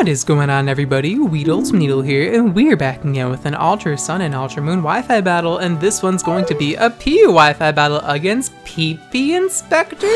What is going on, everybody? Weedletwineedle here, and we're back again with an Ultra Sun and Ultra Moon Wi-Fi battle, and this one's going to be a PU Wi-Fi battle against PP Inspector?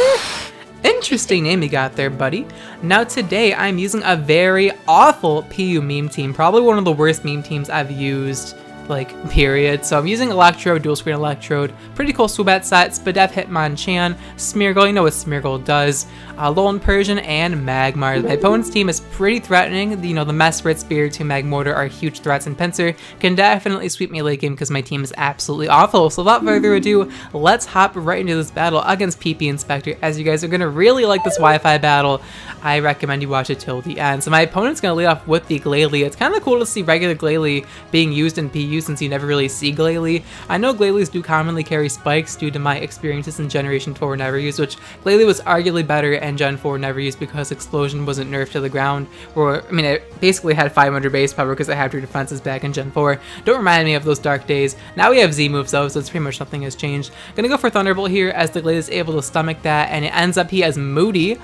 Interesting name you got there, buddy. Now today, I'm using a very awful PU meme team, probably one of the worst meme teams I've used, like, period. So I'm using Electrode, dual screen Electrode, pretty cool Swoobat set, Spadef, Hitmonchan, Smeargle, you know what Smeargle does, Lone Persian, and Magmar. My opponent's team is pretty threatening. You know, the Mesprit, Spiritomb, Magmortar are huge threats, and Pinsir can definitely sweep me late game because my team is absolutely awful. So without further ado, let's hop right into this battle against PP Inspector. As you guys are going to really like this Wi-Fi battle, I recommend you watch it till the end. So my opponent's going to lead off with the Glalie. It's kind of cool to see regular Glalie being used in PU since you never really see Glalie. I know Glalies do commonly carry spikes due to my experiences in Generation 4 Never Use, which Glalie was arguably better in Gen 4 Never Use because Explosion wasn't nerfed to the ground. Or, I mean, it basically had 500 base power because it had 3 defenses back in Gen 4. Don't remind me of those dark days. Now we have Z moves though, so it's pretty much nothing has changed. Gonna go for Thunderbolt here as the Glalie is able to stomach that, and it ends up he has Moody.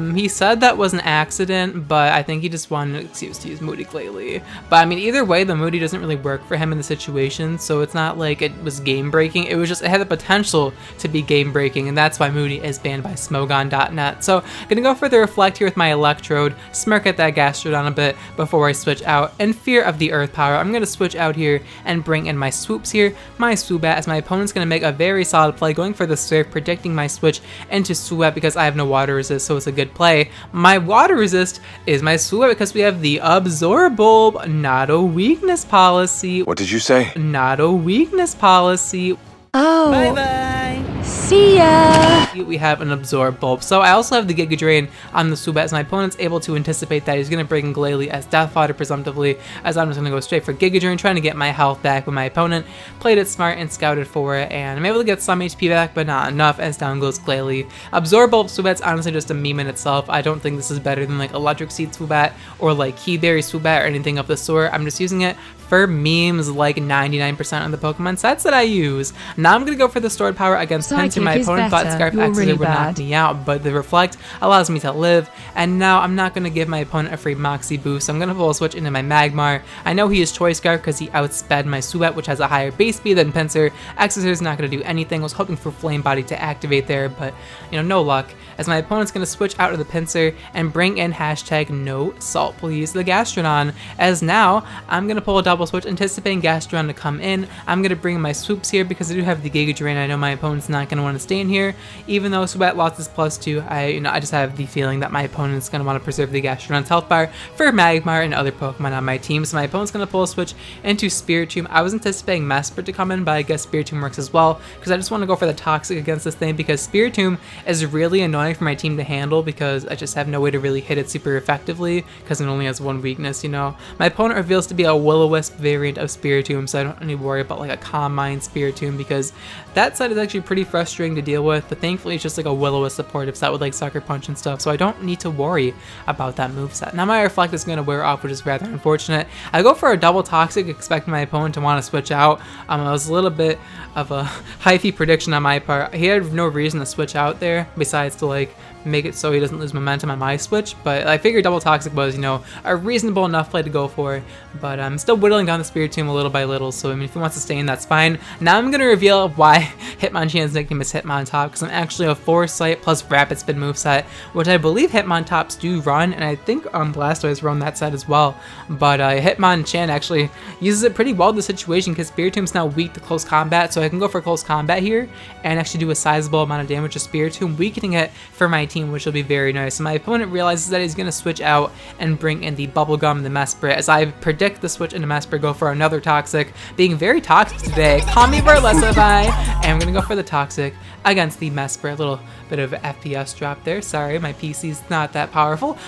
He said that was an accident, but I think he just wanted an excuse to use Moody Glalie. But I mean, either way, the Moody doesn't really work for him in the situation, so it's not like it was game breaking. It was just, it had the potential to be game breaking, and that's why Moody is banned by Smogon.net. So gonna go for the Reflect here with my Electrode, smirk at that Gastrodon a bit before I switch out. In fear of the Earth Power, I'm gonna switch out here and bring in my Swoops here, my Swoobat, as my opponent's gonna make a very solid play, going for the Surf, predicting my switch into Swoobat because I have no water resist, so it's a good play. My water resist is my Swoobat because we have the Absorbable, not a weakness policy. What did you say? Not a weakness policy. Oh. Bye-bye. See ya! We have an Absorb Bulb. So I also have the Giga Drain on the Swoobat, as my opponent's able to anticipate that. He's going to bring Glalie as Death Fodder presumptively, as I'm just going to go straight for Giga Drain, trying to get my health back. But my opponent played it smart and scouted for it, and I'm able to get some HP back, but not enough, as down goes Glalie. Absorb Bulb Swoobat's honestly just a meme in itself. I don't think this is better than like Electric Seed Swoobat or like Keyberry Swoobat or anything of the sort. I'm just using it for memes like 99% of the Pokemon sets that I use. Now I'm going to go for the Stored Power against Pinsir. My opponent thought Scarf Exeter would knock me out, but the Reflect allows me to live, and now I'm not going to give my opponent a free Moxie boost. I'm going to full switch into my Magmar. I know he is Choice Scarf because he outsped my Swoobat, which has a higher base speed than Pinsir. Exeter is not going to do anything. I was hoping for Flame Body to activate there, but you know, no luck, as my opponent's going to switch out of the Pinsir and bring in hashtag no salt please the Gastrodon, as now I'm going to pull a double switch anticipating Gastrodon to come in. I'm going to bring my Swoops here because I do have the Giga Drain. I know my opponent's not going to want to stay in here, even though Swoobat lost his +2. I just have the feeling that my opponent's going to want to preserve the Gastrodon's health bar for Magmar and other Pokemon on my team, so my opponent's going to pull a switch into Spiritomb. I was anticipating Mesprit to come in, but I guess Spiritomb works as well because I just want to go for the Toxic against this thing because Spiritomb is really annoying for my team to handle because I just have no way to really hit it super effectively because it only has one weakness, you know. My opponent reveals to be a Will-O-Wisp variant of Spiritomb, so I don't need to worry about like a Calm Mind Spiritomb because that set is actually pretty frustrating to deal with, but thankfully it's just like a Will-O-Wisp supportive set with like Sucker Punch and stuff, so I don't need to worry about that moveset. Now my Reflect is going to wear off, which is rather unfortunate. I go for a double Toxic, expecting my opponent to want to switch out. It was a little bit of a hyphy prediction on my part. He had no reason to switch out there besides to like make it so he doesn't lose momentum on my switch, but I figured double Toxic was, you know, a reasonable enough play to go for, but I'm still whittling down the Spiritomb a little by little, so I mean, if he wants to stay in, that's fine. Now I'm going to reveal why Hitmonchan's nickname is Hitmontop, because I'm actually a Foresight plus Rapid Spin moveset, which I believe Hitmontops do run, and I think Blastoise run that set as well, but Hitmonchan actually uses it pretty well in the situation because Spiritomb's now weak to close combat, so I can go for close combat here and actually do a sizable amount of damage to Spiritomb, weakening it for my team, which will be very nice. My opponent realizes that he's going to switch out and bring in the Bubblegum, the Mesprit, as I predict the switch into Mesprit, go for another Toxic, being very toxic today. Call me Verlesify, and I'm going to go for the Toxic against the Mesprit. A little bit of FPS drop there. Sorry, my PC's not that powerful.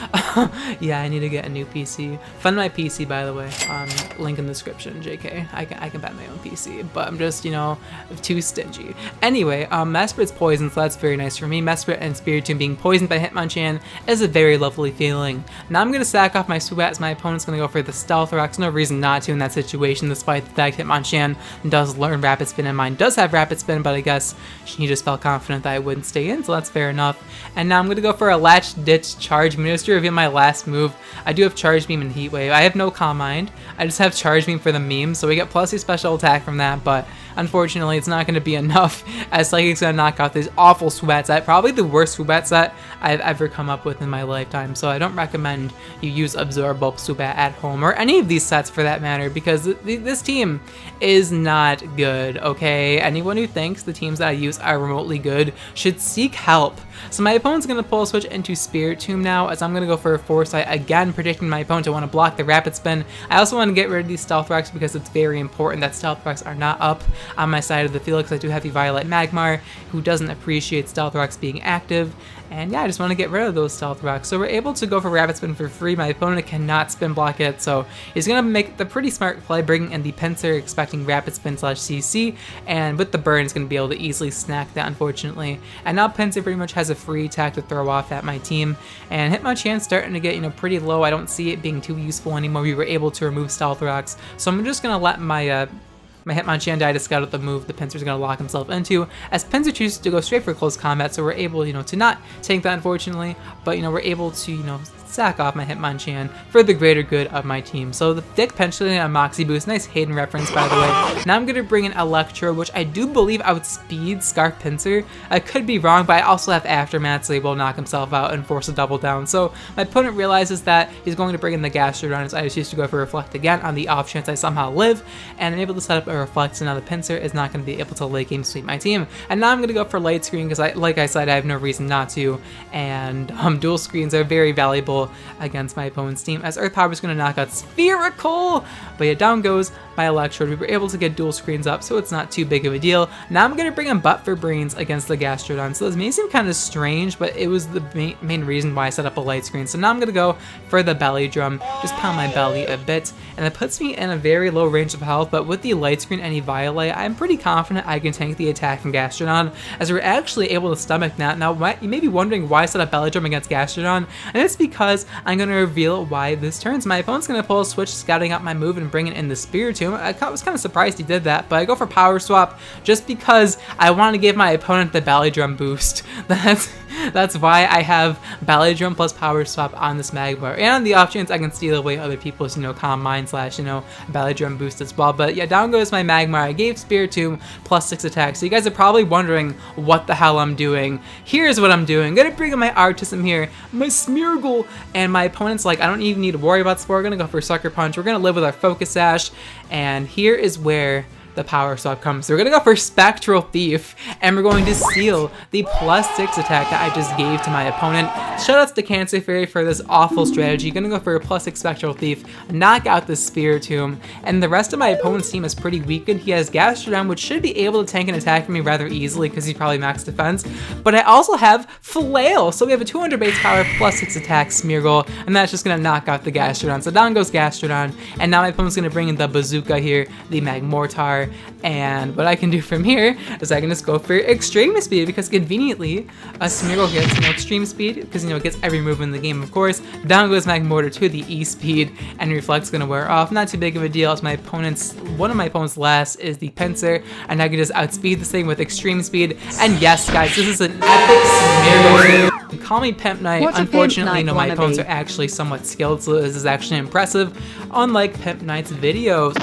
Yeah, I need to get a new PC. Fund my PC, by the way. Link in the description, JK. I can buy my own PC, but I'm just, you know, too stingy. Anyway, Mesprit's poison, so that's very nice for me. Mesprit and Spiritomb being poisoned by Hitmonchan is a very lovely feeling. Now I'm going to sack off my Swoobat as my opponent's going to go for the Stealth Rocks. No reason not to in that situation, despite the fact Hitmonchan does learn Rapid Spin and mine does have Rapid Spin, but I guess he just felt felt confident that I wouldn't stay in, so that's fair enough. And now I'm going to go for a Latch Ditch Charge Beam. Just to reveal my last move, I do have Charge Beam and Heat Wave. I have no Calm Mind. I just have Charge Beam for the meme, so we get +2 special attack from that, but unfortunately it's not going to be enough, as Psychic's going to knock out this awful Swoobat set, probably the worst Swoobat set I've ever come up with in my lifetime. So I don't recommend you use Absorb Bulb Swoobat at home, or any of these sets for that matter, because this team is not good, okay? Anyone who thinks the teams that I use are remotely good should seek help. So my opponent's going to pull a switch into Spirit Tomb now, as I'm going to go for a Foresight, again predicting my opponent to want to block the Rapid Spin. I also want to get rid of these Stealth Rocks because it's very important that Stealth Rocks are not up on my side of the field, because I do have Vizually Magmar, who doesn't appreciate Stealth Rocks being active. And yeah, I just want to get rid of those Stealth Rocks. So we're able to go for Rapid Spin for free. My opponent cannot Spin Block it, so he's going to make the pretty smart play, bringing in the Pinsir, expecting Rapid Spin / CC, and with the burn, he's going to be able to easily snack that, unfortunately. And now Pinsir pretty much has a free attack to throw off at my team, and Hitmonchan's starting to get, you know, pretty low. I don't see it being too useful anymore. We were able to remove Stealth Rocks, so I'm just going to let my Hitmonchan die to scout out the move the Pinsir's going to lock himself into, as Pinsir chooses to go straight for close combat, so we're able, you know, to not tank that, unfortunately, but, you know, we're able to, you know, sack off my Hitmonchan for the greater good of my team. So the Dick Pendulum on Moxie Boost, nice Hayden reference, by the way. Now I'm going to bring in Electro, which I do believe outspeeds Scarf Pinsir. I could be wrong, but I also have Aftermath, so he will knock himself out and force a double down. So my opponent realizes that he's going to bring in the Gastrodon, as I just used to go for Reflect again on the off chance I somehow live, and I'm able to set up a Reflect, so now the Pinsir is not going to be able to late game sweep my team. And now I'm going to go for Light Screen, because like I said, I have no reason not to, and dual screens are very valuable against my opponent's team, as Earth Power is going to knock out Spherical. But yeah, down goes my Electrode. We were able to get dual screens up, so it's not too big of a deal. Now I'm going to bring in Butt for Brains against the Gastrodon. So this may seem kind of strange, but it was the main reason why I set up a light screen. So now I'm going to go for the Belly Drum, just pound my belly a bit, and it puts me in a very low range of health, but with the light screen and Eviolite, I'm pretty confident I can tank the attack from Gastrodon, as we're actually able to stomach that. Now, you may be wondering why I set up Belly Drum against Gastrodon, and it's because I'm going to reveal why this turns. My opponent's going to pull a switch, scouting out my move and bringing in the Spirit Tomb. I was kind of surprised he did that, but I go for Power Swap just because I want to give my opponent the Belly Drum boost. That's why I have Belly Drum plus Power Swap on this Magmar, and on the off chance I can steal away other people's, you know, Calm Mind / you know, Belly Drum boost as well. But yeah, down goes my Magmar. I gave Spirit Tomb +6 attack, so you guys are probably wondering what the hell I'm doing. Here's what I'm doing. I'm gonna bring in my Artism here, my Smeargle, and my opponent's like, I don't even need to worry about Spore. We're gonna go for Sucker Punch. We're gonna live with our Focus Sash, and here is where the Power Swap comes. So we're gonna go for Spectral Thief, and we're going to steal the +6 attack that I just gave to my opponent. Shoutouts to Cancer Fairy for this awful strategy. Gonna go for a +6 Spectral Thief, knock out the Spirit Tomb, and the rest of my opponent's team is pretty weakened. He has Gastrodon, which should be able to tank an attack for me rather easily because he's probably max defense, but I also have Flail, so we have a 200 base power +6 attack Smeargle, and that's just gonna knock out the Gastrodon. So down goes Gastrodon, and now my opponent's gonna bring in the Bazooka here, the Magmortar, and what I can do from here is I can just go for Extreme Speed, because conveniently a Smeargle gets, you know, Extreme Speed, because, you know, it gets every move in the game, of course. Down goes Magmortar to the E-Speed, and Reflect's gonna wear off. Not too big of a deal, as one of my opponent's last is the Pinsir, and I can just outspeed this thing with Extreme Speed. And yes, guys, this is an epic Smeargle. Call me Pimp Knight. Unfortunately, no, my opponents are actually somewhat skilled, so this is actually impressive, unlike Pimp Knight's videos.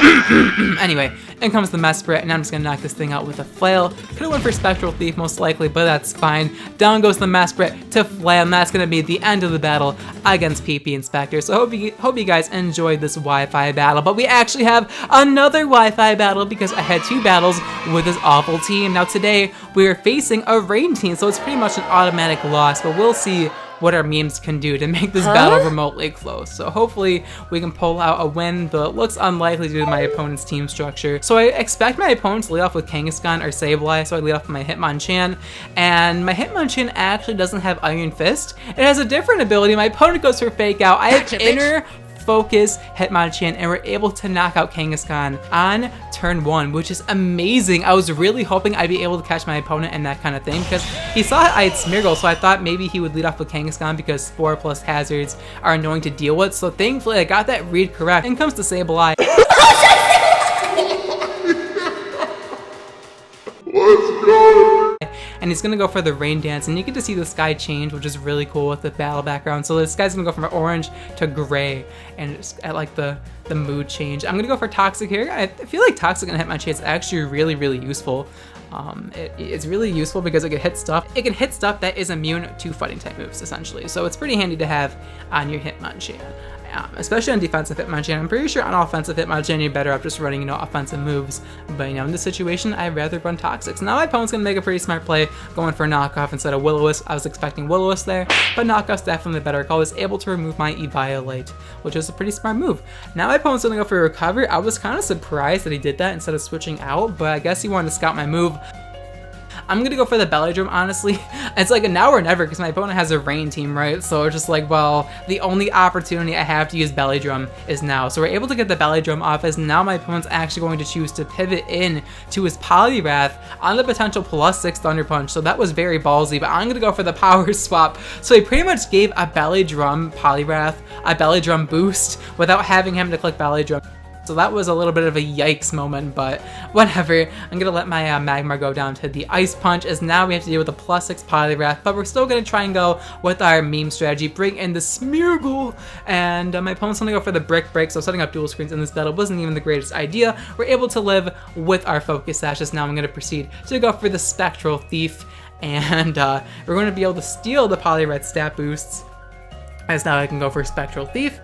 Anyway, in comes the Mesprit, and I'm just gonna knock this thing out with a Flail. Could've went for Spectral Thief most likely, but that's fine. Down goes the Mesprit to Flail, and that's gonna be the end of the battle against PP Inspector. So hope you guys enjoyed this Wi-Fi battle, but we actually have another Wi-Fi battle, because I had 2 battles with this awful team. Now today, we are facing a rain team, so it's pretty much an automatic loss, but we'll see what our memes can do to make this battle remotely close. So hopefully we can pull out a win, though it looks unlikely due to my opponent's team structure. So I expect my opponent to lead off with Kangaskhan or Sableye, so I lead off with my Hitmonchan, and my Hitmonchan actually doesn't have Iron Fist. It has a different ability. My opponent goes for Fake Out. I have Inner Focus Hitmonchan, and we're able to knock out Kangaskhan on turn 1, which is amazing. I was really hoping I'd be able to catch my opponent and that kind of thing, because he saw I had Smeargle, so I thought maybe he would lead off with Kangaskhan because Spore plus Hazards are annoying to deal with. So thankfully I got that read correct. In comes the Sableye. Let's go! And and he's gonna go for the Rain Dance, and you get to see the sky change, which is really cool with the battle background. So this guy's gonna go from orange to gray, and it's at like the mood change. I'm gonna go for Toxic here. I feel like Toxic and Hitmonchan is actually really useful. It's really useful because it can hit stuff. It can hit stuff that is immune to fighting type moves, essentially. So it's pretty handy to have on your Hitmonchan. Especially on defensive Hitmonchan. I'm pretty sure on offensive Hitmonchan you're better off just running, you know, offensive moves. But, you know, in this situation, I'd rather run Toxic. So now my opponent's going to make a pretty smart play going for Knockoff instead of Will-O-Wisp. I was expecting Will-O-Wisp there, but Knockoff's definitely the better call. Is able to remove my Eviolite, which is a pretty smart move. Now my opponent's going to go for Recover. I was kind of surprised that he did that instead of switching out, but I guess he wanted to scout my move. I'm gonna go for the Belly Drum, honestly. It's like a now or never because my opponent has a Rain team, right? So it's just like, well, the only opportunity I have to use Belly Drum is now. So we're able to get the Belly Drum off as now my opponent's actually going to choose to pivot in to his Poliwrath on the potential +6 Thunder Punch. So that was very ballsy, but I'm gonna go for the Power Swap. So he pretty much gave a Belly Drum Poliwrath a Belly Drum boost without having him to click Belly Drum. So that was a little bit of a yikes moment, but whatever. I'm gonna let my Magmar go down to the Ice Punch, as now we have to deal with a +6 Poliwrath, but we're still gonna try and go with our meme strategy, bring in the Smeargle, and my opponent's gonna go for the Brick Break, so setting up dual screens in this battle wasn't even the greatest idea. We're able to live with our Focus Sashes. Now I'm gonna proceed to go for the Spectral Thief, and we're gonna be able to steal the Poliwrath stat boosts, as now I can go for Spectral Thief.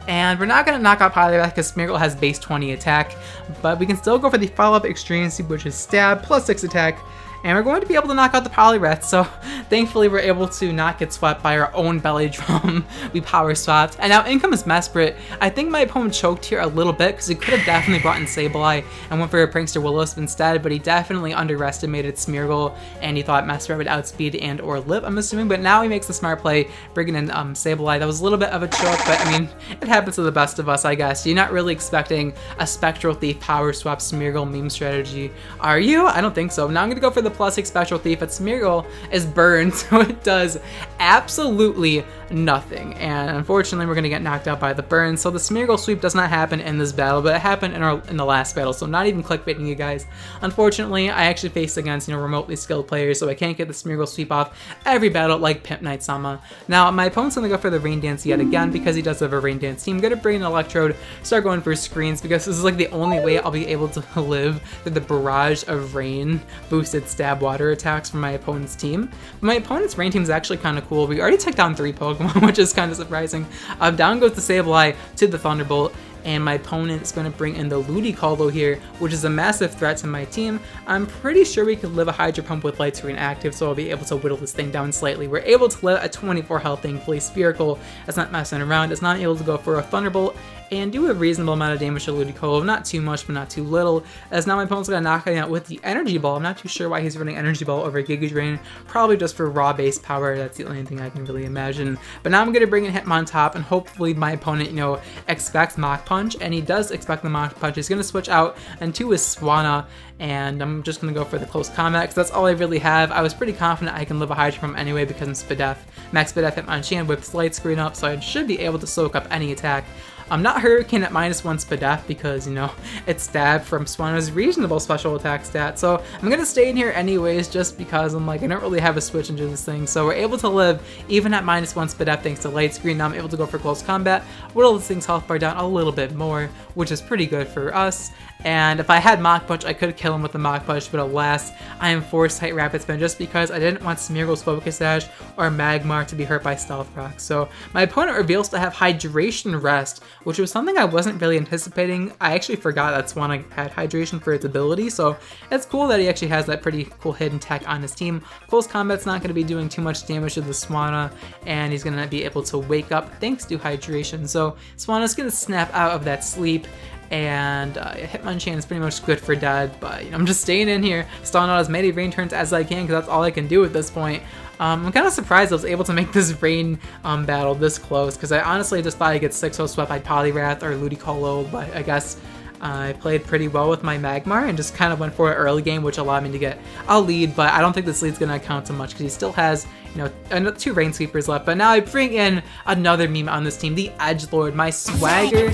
And we're not going to knock out Poliwrath because Smeargle has base 20 attack, but we can still go for the follow-up Extreme Sweep, which is Stab, +6 attack, and we're going to be able to knock out the Poliwrath, so thankfully we're able to not get swept by our own Belly Drum. We power swapped, and now in comes Mesprit. I think my opponent choked here a little bit because he could have definitely brought in Sableye and went for a Prankster Will-O-Wisp instead, but he definitely underestimated Smeargle, and he thought Mesprit would outspeed and or live, I'm assuming, but now he makes the smart play, bringing in Sableye. That was a little bit of a choke, but I mean, it happens to the best of us, I guess. You're not really expecting a Spectral Thief power swap Smeargle meme strategy, are you? I don't think so. Now I'm going to go for the +6 Spectral Thief, but Smeargle is burned, so it does absolutely nothing, and unfortunately we're going to get knocked out by the burn. So the Smeargle Sweep does not happen in this battle, but it happened in the last battle, so not even clickbaiting you guys. Unfortunately, I actually faced against, you know, remotely skilled players, so I can't get the Smeargle Sweep off every battle like Pimp Knight Sama. Now my opponent's going to go for the Rain Dance yet again because he does have a Rain Dance team. I'm going to bring in Electrode, start going for screens because this is like the only way I'll be able to live through the barrage of rain boosted stab water attacks from my opponent's team. My opponent's Rain team is actually kind of cool. We already took down 3 Pokemon, which is kind of surprising. Down goes the Sableye to the Thunderbolt, and my opponent is going to bring in the Ludicolo here, which is a massive threat to my team. I'm pretty sure we could live a Hydro Pump with Light Screen active, so I'll be able to whittle this thing down slightly. We're able to live at 24 health, thankfully. Spherical is not messing around. It's not able to go for a Thunderbolt and do a reasonable amount of damage to Ludicolo. Not too much, but not too little, as now my opponent's going to knock it out with the Energy Ball. I'm not too sure why he's running Energy Ball over Giga Drain. Probably just for raw base power. That's the only thing I can really imagine. But now I'm going to bring in Hitmontop, and hopefully my opponent, you know, expects Mach Punch, and he does expect the Mach Punch. He's going to switch out into his Swanna, and I'm just going to go for the close combat because that's all I really have. I was pretty confident I can live a Hydro Pump anyway because I'm Spadef. Max Spadef Hitmonchan with Light Screen up, so I should be able to soak up any attack. I'm not Hurricane at -1 Spadef because, you know, it's Stab from Swanna's reasonable special attack stat. So I'm going to stay in here anyways just because I'm like, I don't really have a switch into this thing. So we're able to live even at -1 Spadef thanks to Light Screen. Now I'm able to go for close combat, whittle this thing's health bar down a little bit more, which is pretty good for us. And if I had Mach Punch, I could kill him with the Mach Punch, but alas, I am forced Tight Rapid Spin just because I didn't want Smeargle's Focus Sash or Magmar to be hurt by Stealth Rock. So my opponent reveals to have Hydration Rest, which was something I wasn't really anticipating. I actually forgot that Swanna had Hydration for its ability, so it's cool that he actually has that pretty cool hidden tech on his team. Close Combat's not going to be doing too much damage to the Swanna, and he's going to be able to wake up thanks to Hydration. So Swanna's going to snap out of that sleep, and Hitmonchan is pretty much good for dead, but you know, I'm just staying in here, stalling out as many rain turns as I can because that's all I can do at this point. I'm kind of surprised I was able to make this rain battle this close because I honestly just thought I'd get 6-0 swept by Poliwrath or Ludicolo, but I guess I played pretty well with my Magmar and just kind of went for an early game, which allowed me to get a lead, but I don't think this lead's going to account to much because he still has, you know, 2 Rain Sweepers left. But now I bring in another meme on this team, the Edgelord, my swagger.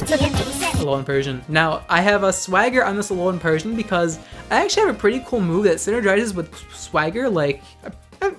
Alolan Persian. Now, I have a Swagger on this Alolan Persian because I actually have a pretty cool move that synergizes with Swagger, like, a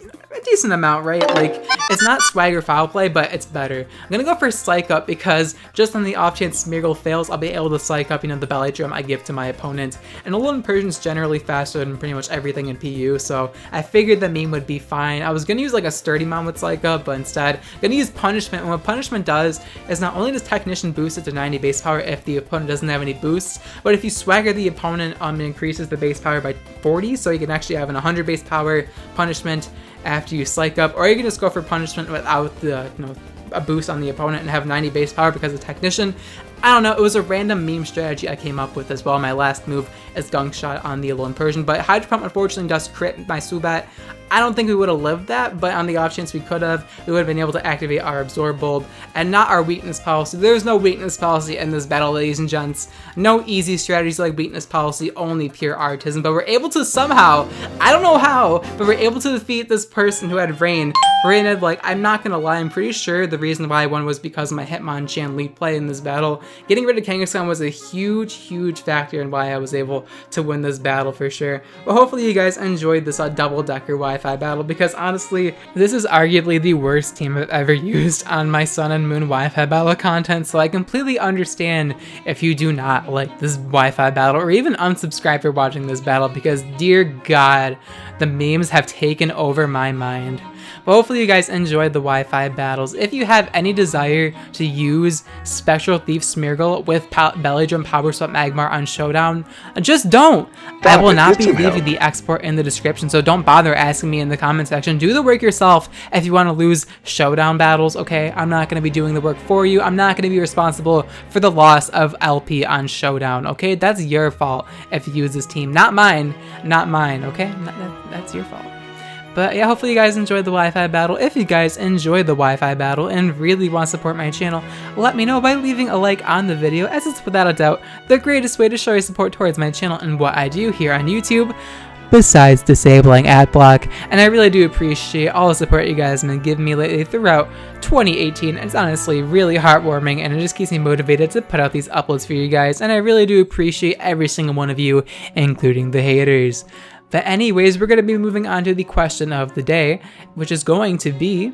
decent amount, right? Like, it's not Swagger Foul Play, but it's better. I'm gonna go for Psych Up because just on the off chance Smeargle fails, I'll be able to Psych Up, you know, the Belly Drum I give to my opponent. And Alolan Persian's generally faster than pretty much everything in PU, so I figured the meme would be fine. I was gonna use like a Sturdy Mom with Psych Up, but instead, I'm gonna use Punishment. And what Punishment does is not only does Technician boost it to 90 base power if the opponent doesn't have any boosts, but if you Swagger the opponent, it increases the base power by 40, so you can actually have an 100 base power Punishment after you Psych Up, or you can just go for Punishment without the, you know, a boost on the opponent and have 90 base power because of Technician. I don't know, it was a random meme strategy I came up with as well. My last move is Gunk Shot on the Alolan Persian, but Hydro Pump unfortunately does crit my Zubat. I don't think we would have lived that, but on the off chance we could have, we would have been able to activate our Absorb Bulb and not our Weakness Policy. There's no Weakness Policy in this battle, ladies and gents. No easy strategies like Weakness Policy, only pure Artism, but we're able to somehow, I don't know how, but we're able to defeat this person who had Rain. Granted, like, I'm not gonna lie, I'm pretty sure the reason why I won was because of my Hitmonchan lead play in this battle. Getting rid of Kangaskhan was a huge factor in why I was able to win this battle for sure. But hopefully you guys enjoyed this double-decker Wi-Fi battle, because honestly, this is arguably the worst team I've ever used on my Sun and Moon Wi-Fi battle content, so I completely understand if you do not like this Wi-Fi battle, or even unsubscribe for watching this battle, because dear God, the memes have taken over my mind. But hopefully you guys enjoyed the Wi-Fi battles. If you have any desire to use Spectral Thief Smeargle with Belly Drum Power Sweat Magmar on Showdown, just don't! I will not be leaving the export in the description, so don't bother asking me in the comment section. Do the work yourself if you want to lose Showdown battles, okay? I'm not going to be doing the work for you. I'm not going to be responsible for the loss of LP on Showdown, okay? That's your fault if you use this team. Not mine. Not mine, okay? That's your fault. But yeah, hopefully you guys enjoyed the Wi-Fi battle. If you guys enjoyed the Wi-Fi battle and really want to support my channel, let me know by leaving a like on the video, as it's without a doubt the greatest way to show your support towards my channel and what I do here on YouTube, besides disabling ad block. And I really do appreciate all the support you guys have been giving me lately throughout 2018. It's honestly really heartwarming, and it just keeps me motivated to put out these uploads for you guys, and I really do appreciate every single one of you, including the haters. But anyways, we're going to be moving on to the question of the day, which is going to be,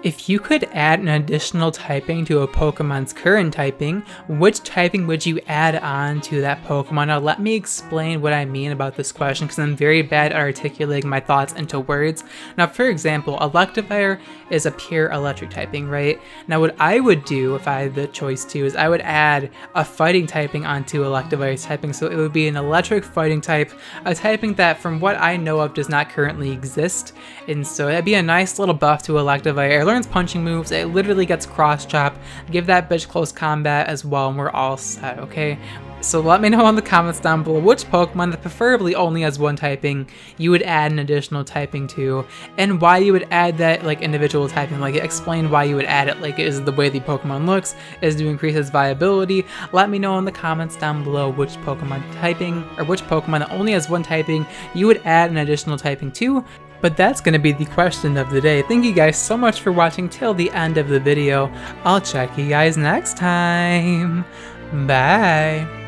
if you could add an additional typing to a Pokemon's current typing, which typing would you add on to that Pokemon? Now let me explain what I mean about this question, because I'm very bad at articulating my thoughts into words. Now for example, Electivire is a pure electric typing, right? Now what I would do if I had the choice to is I would add a fighting typing onto Electivire's typing, so it would be an electric fighting type, a typing that from what I know of does not currently exist, and so that'd be a nice little buff to Electivire. Learns punching moves, it literally gets cross chop, give that bitch close combat as well, and we're all set, okay? So let me know in the comments down below which Pokemon that preferably only has one typing you would add an additional typing to, and why you would add that like individual typing. Like explain why you would add it. Like is it the way the Pokemon looks? Is it to increase its viability? Let me know in the comments down below which Pokemon typing, or which Pokemon that only has one typing you would add an additional typing to. But that's going to be the question of the day. Thank you guys so much for watching till the end of the video. I'll check you guys next time. Bye.